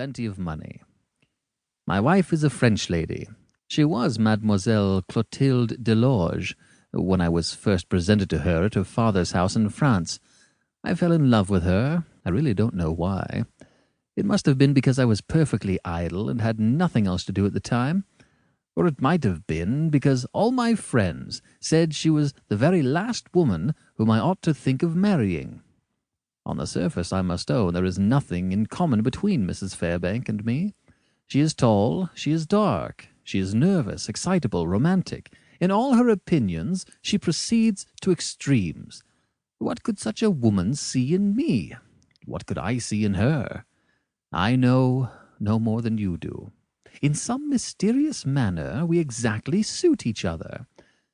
plenty of money. My wife is a French lady. She was Mademoiselle Clotilde Delorge when I was first presented to her at her father's house in France. I fell in love with her. I really don't know why. It must have been because I was perfectly idle and had nothing else to do at the time. Or it might have been because all my friends said she was the very last woman whom I ought to think of marrying. On the surface, I must own, there is nothing in common between Mrs. Fairbank and me. She is tall, she is dark, she is nervous, excitable, romantic. In all her opinions, she proceeds to extremes. What could such a woman see in me? What could I see in her? I know no more than you do. In some mysterious manner, we exactly suit each other.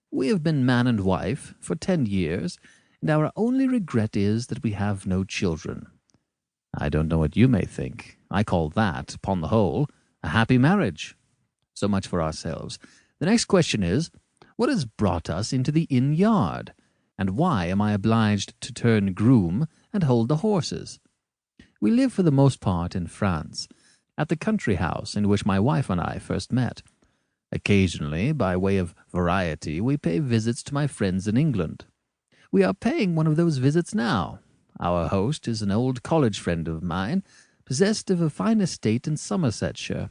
We have been man and wife for 10 years, and our only regret is that we have no children. I don't know what you may think. I call that, upon the whole, a happy marriage. So much for ourselves. The next question is, what has brought us into the inn yard? And why am I obliged to turn groom and hold the horses? We live for the most part in France, at the country house in which my wife and I first met. Occasionally, by way of variety, we pay visits to my friends in England. We are paying one of those visits now. Our host is an old college friend of mine, possessed of a fine estate in Somersetshire,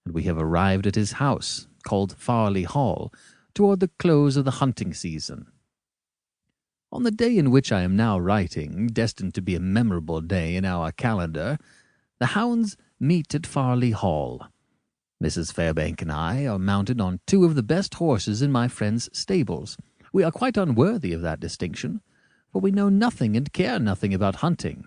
and we have arrived at his house, called Farley Hall, toward the close of the hunting season. On the day in which I am now writing, destined to be a memorable day in our calendar, the hounds meet at Farley Hall. Mrs. Fairbank and I are mounted on 2 of the best horses in my friend's stables. We are quite unworthy of that distinction, for we know nothing and care nothing about hunting.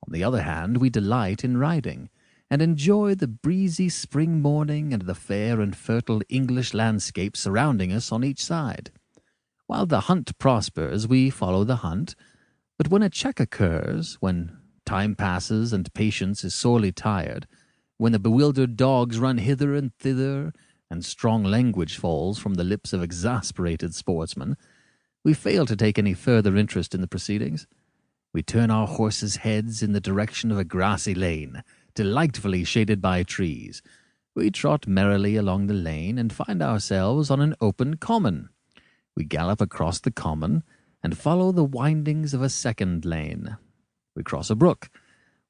On the other hand, we delight in riding, and enjoy the breezy spring morning and the fair and fertile English landscape surrounding us on each side. While the hunt prospers, we follow the hunt, but when a check occurs, when time passes and patience is sorely tired, when the bewildered dogs run hither and thither, and strong language falls from the lips of exasperated sportsmen, we fail to take any further interest in the proceedings. We turn our horses' heads in the direction of a grassy lane, delightfully shaded by trees. We trot merrily along the lane and find ourselves on an open common. We gallop across the common and follow the windings of a second lane. We cross a brook.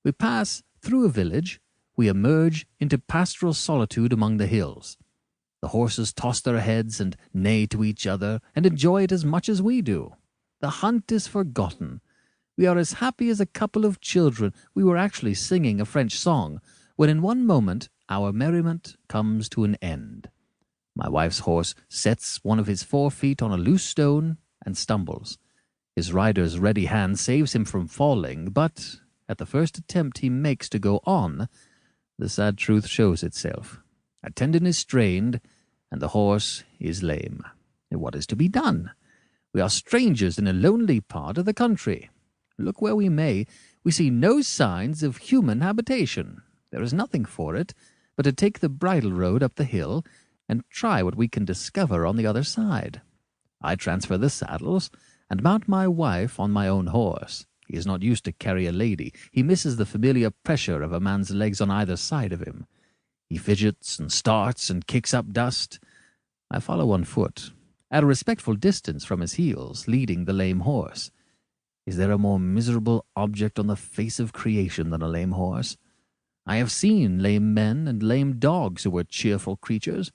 We pass through a village. We emerge into pastoral solitude among the hills. The horses toss their heads and neigh to each other and enjoy it as much as we do. The hunt is forgotten. We are as happy as a couple of children. We were actually singing a French song, when in one moment our merriment comes to an end. My wife's horse sets one of his 4 feet on a loose stone and stumbles. His rider's ready hand saves him from falling, but at the first attempt he makes to go on, the sad truth shows itself. A tendon is strained, and the horse is lame. What is to be done? We are strangers in a lonely part of the country. Look where we may, we see no signs of human habitation. There is nothing for it but to take the bridle road up the hill and try what we can discover on the other side. I transfer the saddles and mount my wife on my own horse. He is not used to carry a lady. He misses the familiar pressure of a man's legs on either side of him. He fidgets and starts and kicks up dust. I follow on foot, at a respectful distance from his heels, leading the lame horse. Is there a more miserable object on the face of creation than a lame horse? I have seen lame men and lame dogs who were cheerful creatures,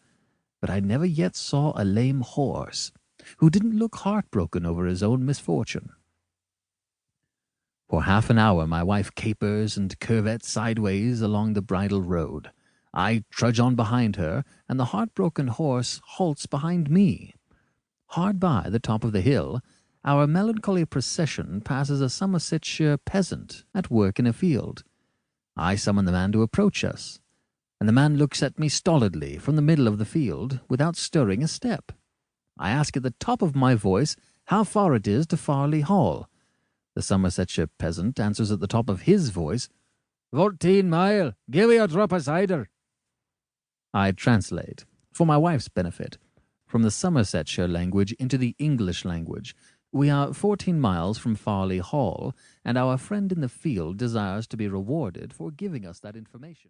but I never yet saw a lame horse who didn't look heartbroken over his own misfortune. For half an hour my wife capers and curvets sideways along the bridle road. I trudge on behind her, and the heartbroken horse halts behind me. Hard by the top of the hill, our melancholy procession passes a Somersetshire peasant at work in a field. I summon the man to approach us, and the man looks at me stolidly from the middle of the field without stirring a step. I ask at the top of my voice how far it is to Farley Hall. The Somersetshire peasant answers at the top of his voice, 14 mile, give me a drop of cider. I translate, for my wife's benefit, from the Somersetshire language into the English language. We are 14 miles from Farley Hall, and our friend in the field desires to be rewarded for giving us that information.